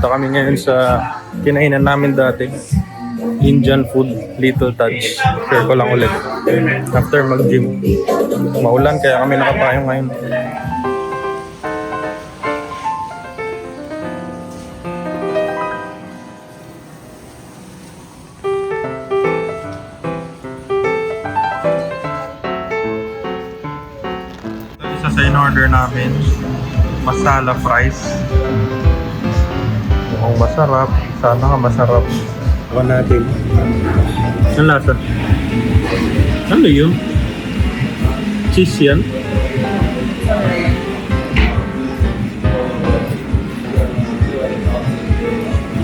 Punta kami ngayon sa kinainan namin dati. Indian food, Little Touch. Share ko lang ulit. After mag-gym. Maulan kaya kami nakapayong ngayon. Isa sa in-order namin, masala fries. Mukhang masarap. Sana nga masarap. Ako natin. Ang lasa? Ano yun? Cheese yan?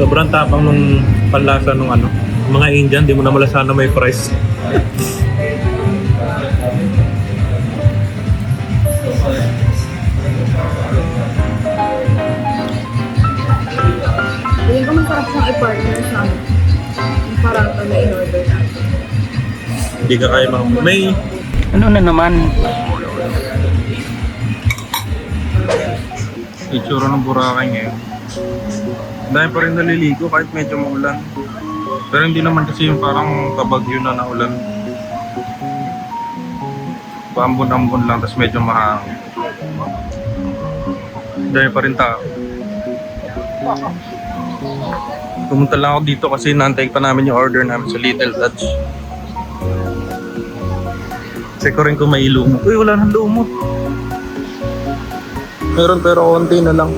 Sobrang tapang nung panlasa nung ano. Mga Indian, di mo na malasahan na may fries. Hindi ko masarap siyang i-partner sa yung parang na in-order natin. Hindi ka kaya may... Ano na naman? Itsura ng Boracay ngayon. Dahil pa rin naliligo kahit medyo maulan. Pero hindi naman kasi yung parang kabagyo na naulan. Paambon-ambon lang, tapos medyo mahangin. Dahil pa rin tao. Pumunta lang ako dito kasi naantay pa namin yung order namin sa Little Touch. Check ko rin kung may lumot. Uy, wala nang lumot. Meron pero konti na lang.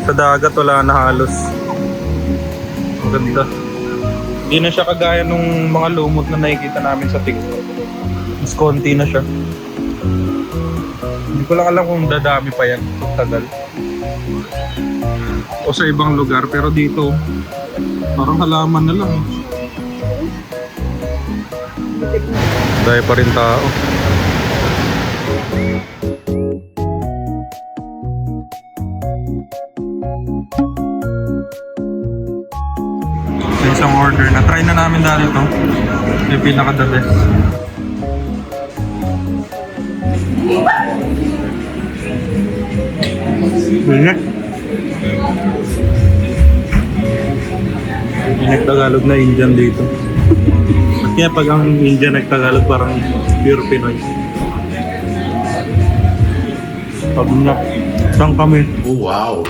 Sa dagat wala na halos. Ang ganda. Hindi na siya kagaya nung mga lumot na nakikita namin sa TikTok. Mas konti na siya. Hindi ko lang alam kung dadami pa yan. Tagal. O sa ibang lugar. Pero dito, parang halaman na lang. Dahil pa rin tao. Sa isang order na try na namin dati ito. Yung pinaka the best. Binek. Binek Tagalog na Indian dito. Kaya pag ang Indian nag-Tagalog parang pure Pinoy. Pag saan kami? Oh, wow.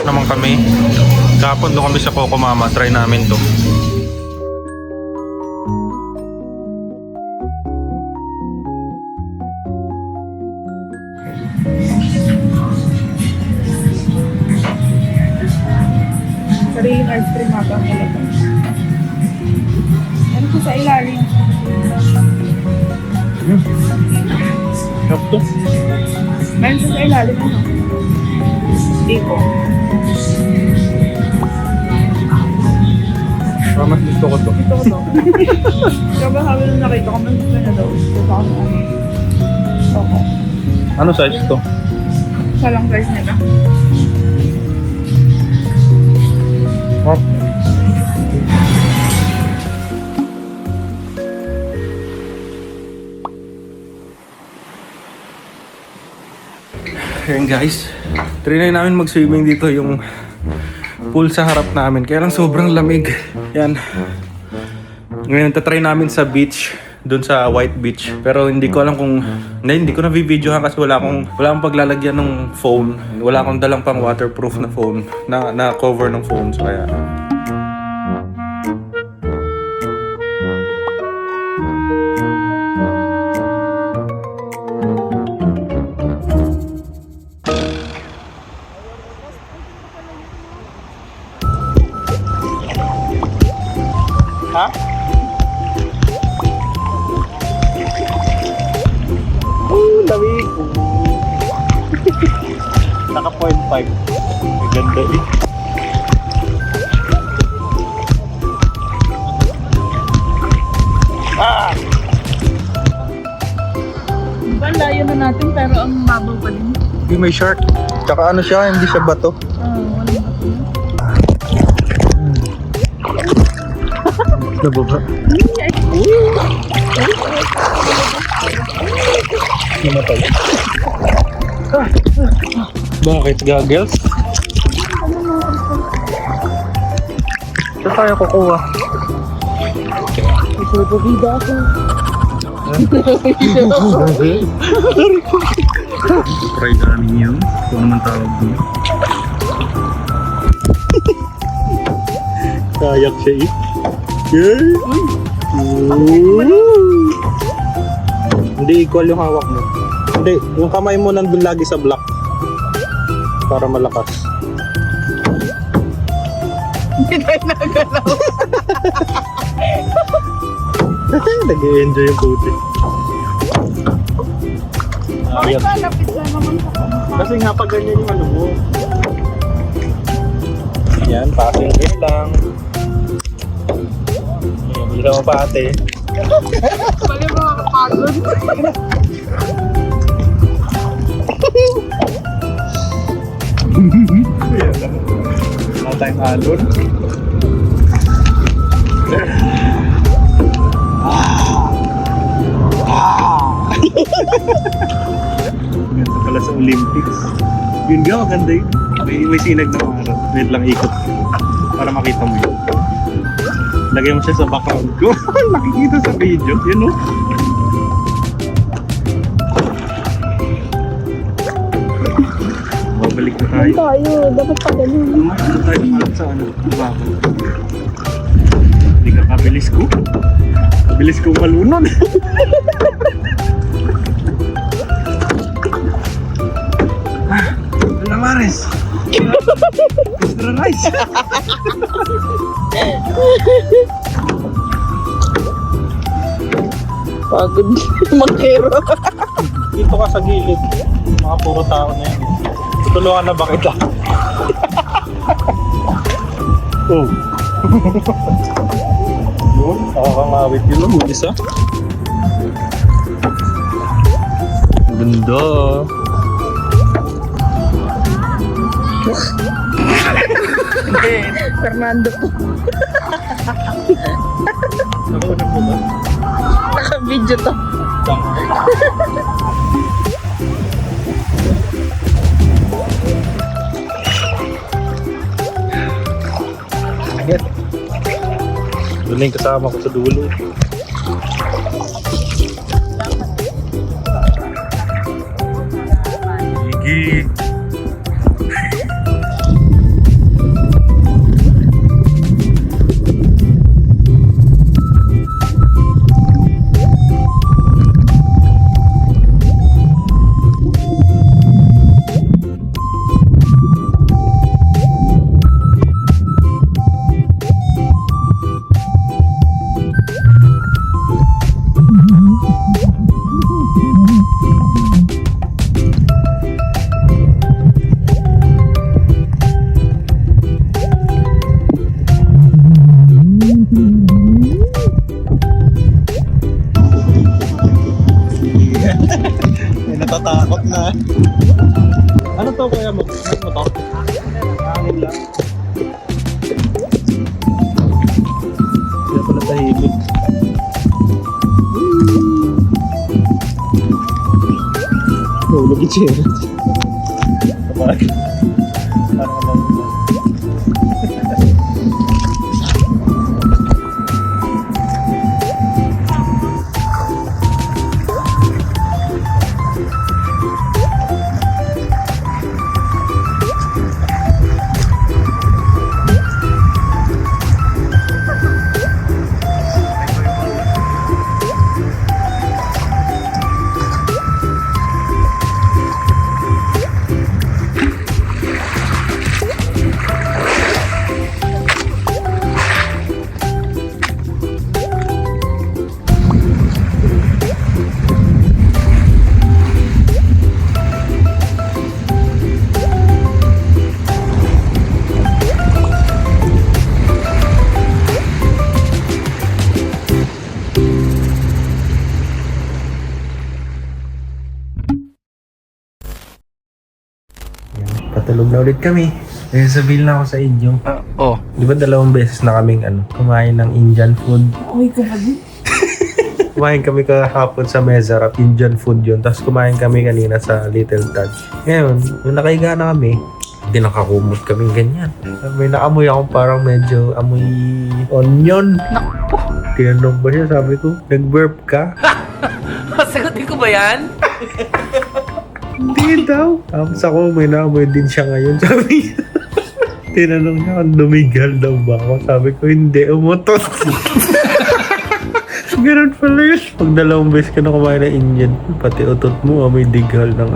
Naman kami. Kahapon doon kami sa Coco Mama. Try namin to. Sariling ice cream haba ang talaga. Ano po sa ilalim? Sarap to. Meron po sa ilalim ano? Hindi ko. Mas gusto ko to. Ito ko to. Kaya ba sabi nung nakita ko, mas gusto na daw. Ito pa ako ano. Oko. Ano size to? Isa lang size nila. Oh. Ayan guys, trinay namin mag-swimming dito yung pool sa harap namin. Kaya lang sobrang lamig. Yan. Ngayon tatry namin sa beach, dun sa White Beach. Pero hindi ko alam kung hindi ko na videohan kasi wala akong paglalagyan ng phone. Wala akong dalang pang waterproof na phone na cover ng phone. So kaya ha? Lamig. Naka 0.5. Maganda eh. Ah! Diba, layo na natin pero ang mabaw pa din. Hindi may shark. Tsaka ano siya, hindi siya bato. Walang bato. Nababa. Namatay. Bakit, goggles? Ito tayo kukuha. Bida ako. Try namin yun. Kung naman tawag doon. Kayak siya eh. Yay! Hindi equal yung hawak mo. Hindi, yung kamay mo nandun lagi sa block. Para malakas. Hindi tayo nagalaw. Nag-i-enjoy yung puti. Bakit ba lapit na naman sa kamukha? Kasi nga pag ganyan yung ano mo. Yan, passing gear lang. Hindi na mapate. Bali mga kapagod. Wala tayong alon. Ganda pala sa Olympics. Yun nga, maganda yun. May sinag na araw. Wait lang, ikot. Para makita mo yun. Lagay mo siya sa background ko. Nakikita sa video. Yun o. Babalik na tayo. Tayo, dapat pa ganun. Ano tayo malat sa ano? Baka. Hindi ka kabilis ko. Kabilis ko malunod. Mares. Extra rice. Pagod. Makero. Dito ka sa gilid. Mga puro tao na yan. Tutulungan na ba kita? Oh. Yun, nakakangawit yun. Isa. Ganda. Fernando po. Nakunan mo ba? Naka-video to. Agad. Doon na yung kasama ko sa dulo. Gigi. Natatakot na. Ano to kaya mo? Ano to? Hangin lang. Kaya pala tahimik. Oh, lagi siya. Kapag. Parang naman. Patulog na ulit kami. Eh, sabihin lang ako sa inyo. Oh. Di ba 2 beses na kaming kumain ng Indian food? Uy, kapatid. Kumain kami kahapon sa Mezarap, Indian food yun. Tapos kumain kami kanina sa Little Touch. Ngayon, yung nakahiga na kami, hindi nakakumot kami ganyan. May naamoy akong parang medyo amoy onion. Naku. Tinanong ba siya? Sabi ko, nag-burp ka? Sagutin ko ba yan? Hindi daw. Tapos ako, may naamoy din siya ngayon. Sabi niya. Tinanong niya kung dumigal daw ba ako. Sabi ko, hindi. Umutot. Ganun pala yun. Pag 2 beses ka na kumain ng Indian, pati utot mo, may digal ng